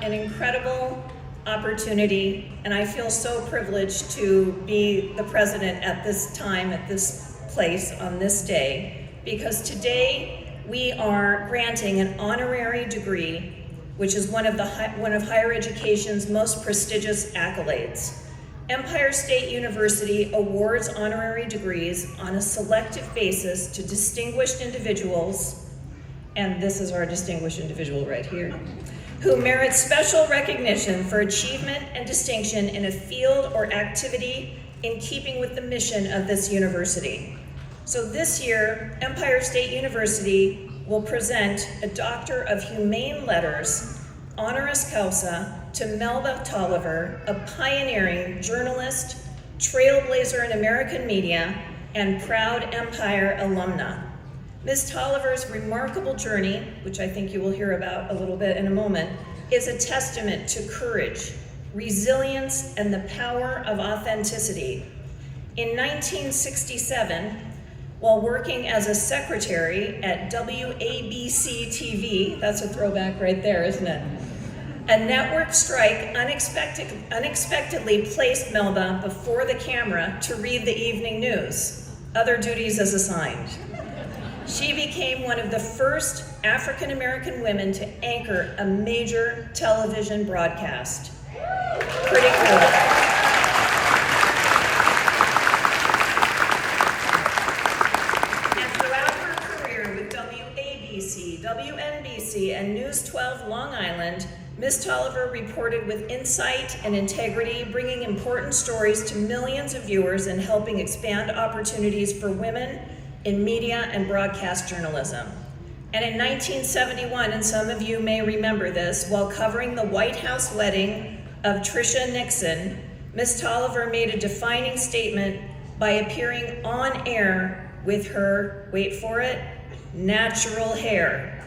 an incredible opportunity, and I feel so privileged to be the president at this time, at this place, on this day, because today we are granting an honorary degree, which is one of higher education's most prestigious accolades. Empire State University awards honorary degrees on a selective basis to distinguished individuals, and this is our distinguished individual right here, who merit special recognition for achievement and distinction in a field or activity in keeping with the mission of this university. So this year, Empire State University will present a Doctor of Humane Letters, honoris causa, to Melba Tolliver, a pioneering journalist, trailblazer in American media, and proud Empire alumna. Ms. Tolliver's remarkable journey, which I think you will hear about a little bit in a moment, is a testament to courage, resilience, and the power of authenticity. In 1967, while working as a secretary at WABC TV, that's a throwback right there, isn't it? A network strike unexpectedly placed Melba before the camera to read the evening news, other duties as assigned. She became one of the first African-American women to anchor a major television broadcast. Pretty cool. And throughout her career with WABC, WNBC, and News 12 Long Island, Ms. Tolliver reported with insight and integrity, bringing important stories to millions of viewers and helping expand opportunities for women in media and broadcast journalism. And in 1971, and some of you may remember this, while covering the White House wedding of Tricia Nixon, Ms. Tolliver made a defining statement by appearing on air with her, wait for it, natural hair,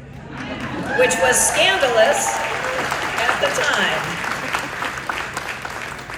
which was scandalous at the time.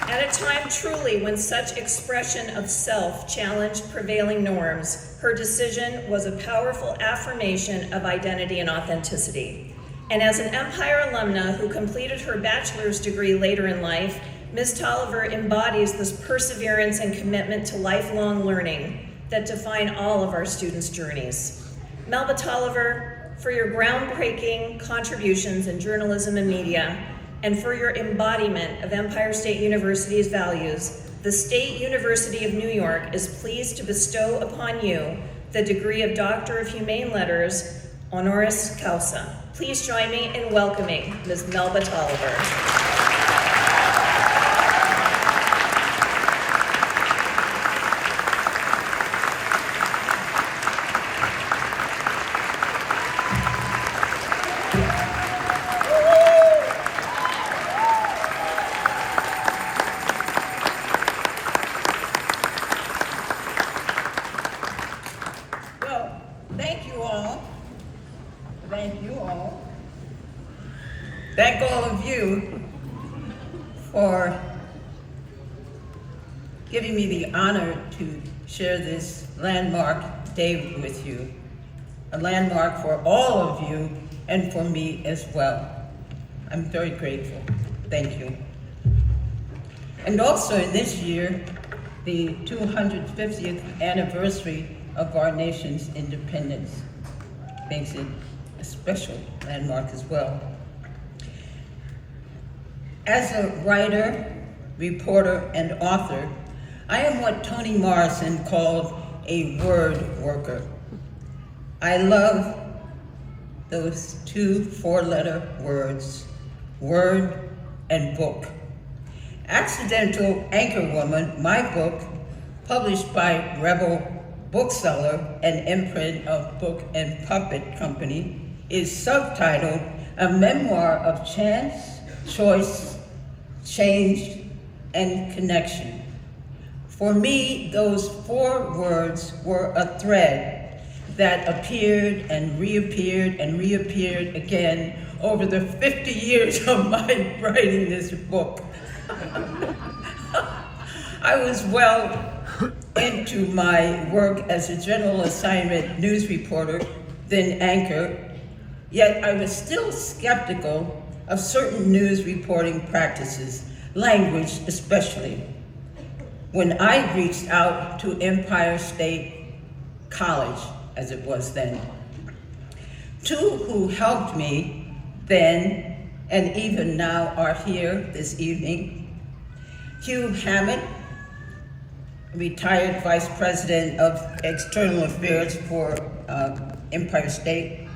At a time truly when such expression of self challenged prevailing norms, her decision was a powerful affirmation of identity and authenticity. And as an Empire alumna who completed her bachelor's degree later in life, Ms. Tolliver embodies this perseverance and commitment to lifelong learning that define all of our students' journeys. Melba Tolliver, for your groundbreaking contributions in journalism and media, and for your embodiment of Empire State University's values, the State University of New York is pleased to bestow upon you the degree of Doctor of Humane Letters, honoris causa. Please join me in welcoming Ms. Melba Tolliver. Thank all of you for giving me the honor to share this landmark day with you. A landmark for all of you and for me as well. I'm very grateful. Thank you. And also in this year, the 250th anniversary of our nation's independence makes it a special landmark as well. As a writer, reporter, and author, I am what Toni Morrison called a word worker. I love those two four-letter words, word and book. Accidental Anchorwoman, my book, published by Rebel Bookseller, an imprint of Book and Puppet Company, is subtitled A Memoir of Chance, Choice, Change, and Connection. For me, those four words were a thread that appeared and reappeared again over the 50 years of my writing this book. I was well into my work as a general assignment news reporter, then anchor, yet I was still skeptical of certain news reporting practices, language especially. When I reached out to Empire State College, as it was then, two who helped me then and even now are here this evening. Hugh Hammett, retired Vice President of External Affairs for Empire State,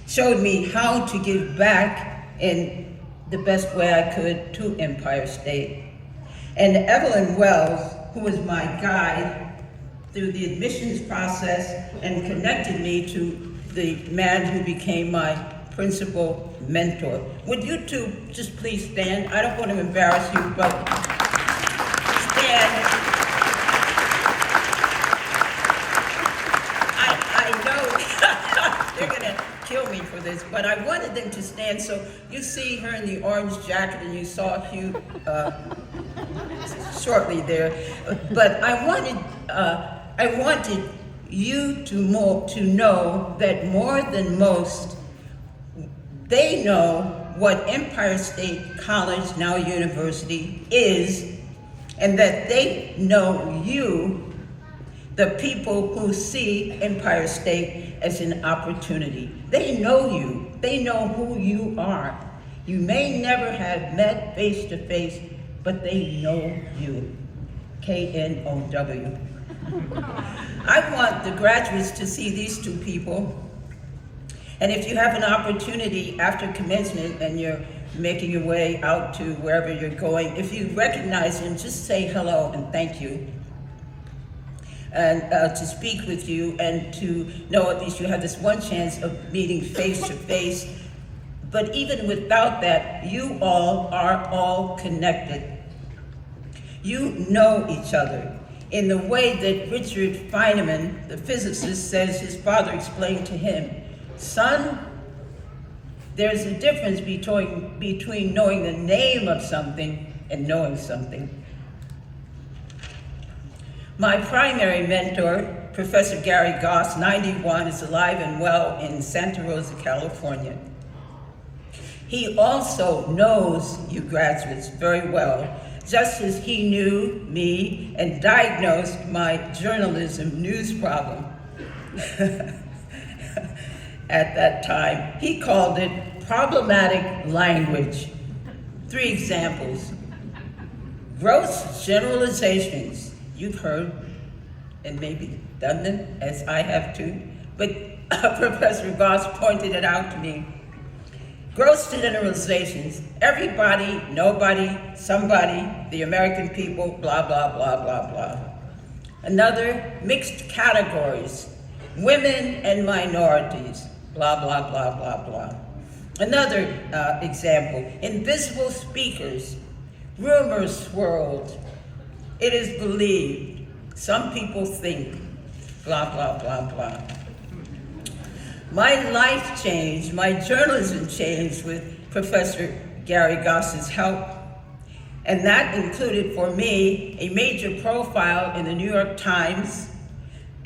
showed me how to give back in the best way I could to Empire State. And Evelyn Wells, who was my guide through the admissions process and connected me to the man who became my principal mentor. Would you two just please stand? I don't want to embarrass you, but stand. I know they're gonna kill me for this, but I wanted them to stand. So you see her in the orange jacket and you saw Hugh shortly there, but I wanted you to know that more than most, they know what Empire State College, now university, is, and that they know you, the people who see Empire State as an opportunity. They know you. They know who you are. You may never have met face to face, but they know you. K-N-O-W. I want the graduates to see these two people. And if you have an opportunity after commencement and you're making your way out to wherever you're going, if you recognize them, just say hello and thank you. And to speak with you and to know at least you have this one chance of meeting face to face. But even without that, you all are all connected. You know each other in the way that Richard Feynman, the physicist, says his father explained to him, son, there's a difference between knowing the name of something and knowing something. My primary mentor, Professor Gary Goss, 91, is alive and well in Santa Rosa, California. He also knows you graduates very well, just as he knew me and diagnosed my journalism news problem. At that time, he called it problematic language. 3 examples. Gross generalizations. You've heard and maybe done them, as I have too, but Professor Goss pointed it out to me. Gross generalizations, everybody, nobody, somebody, the American people, blah, blah, blah, blah, blah. Another, mixed categories, women and minorities, blah, blah, blah, blah, blah. Another example, invisible speakers, rumors swirled, it is believed, some people think, blah, blah, blah, blah. My life changed, my journalism changed with Professor Gary Goss's help. And that included for me a major profile in the New York Times,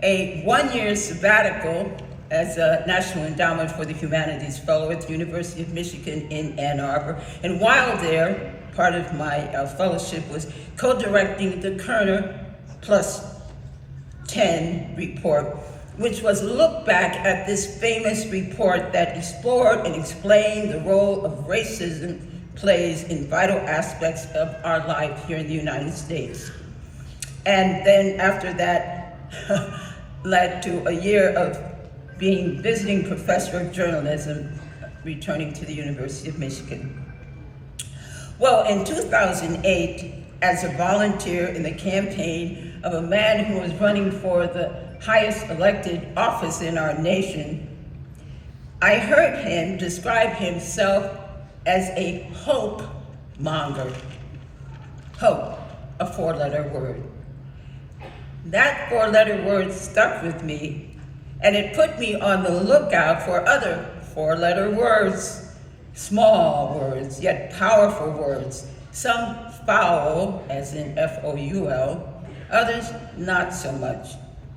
a 1-year sabbatical as a National Endowment for the Humanities Fellow at the University of Michigan in Ann Arbor. And while there, part of my fellowship was co-directing the Kerner Plus 10 report, which was a look back at this famous report that explored and explained the role of racism plays in vital aspects of our life here in the United States. And then after that led to a year of being visiting professor of journalism, returning to the University of Michigan. Well, in 2008, as a volunteer in the campaign of a man who was running for the highest elected office in our nation, I heard him describe himself as a hope monger. Hope, a 4-letter word. That 4-letter word stuck with me, and it put me on the lookout for other 4-letter words, small words, yet powerful words, some foul, as in F-O-U-L, others not so much.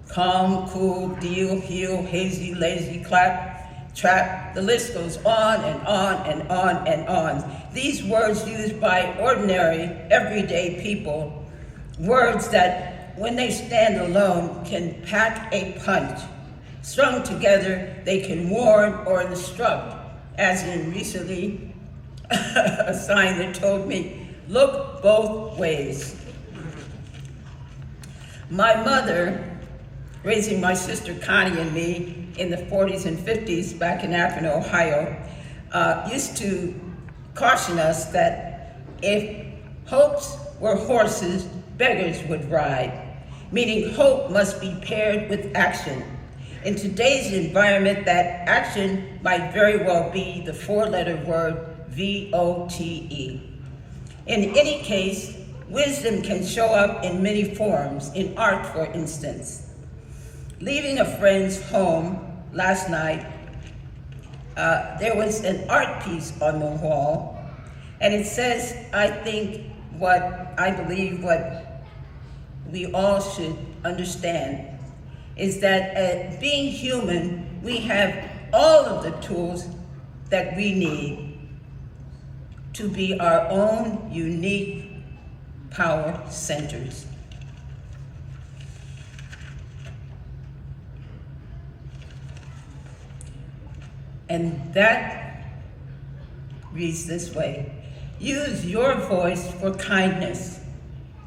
Calm, cool, deal, heel, hazy, lazy, clap, trap. The list goes on and on and on and on. These words used by ordinary, everyday people, words that when they stand alone can pack a punch. Strung together, they can warn or instruct, as in recently a sign that told me, look both ways. My mother, raising my sister Connie and me in the 40s and 50s back in Akron, Ohio, used to caution us that if hopes were horses, beggars would ride, meaning hope must be paired with action. In today's environment, that action might very well be the four-letter word VOTE. In any case, wisdom can show up in many forms, in art, for instance. Leaving a friend's home last night, there was an art piece on the wall, and it says, I believe what we all should understand is that being human, we have all of the tools that we need to be our own unique power centers. And that reads this way: use your voice for kindness,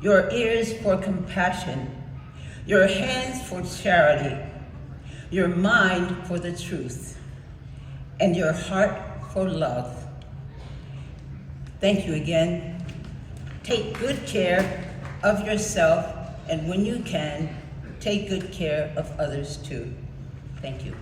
your ears for compassion, your hands for charity, your mind for the truth, and your heart for love. Thank you again. Take good care of yourself, and when you can, take good care of others too. Thank you.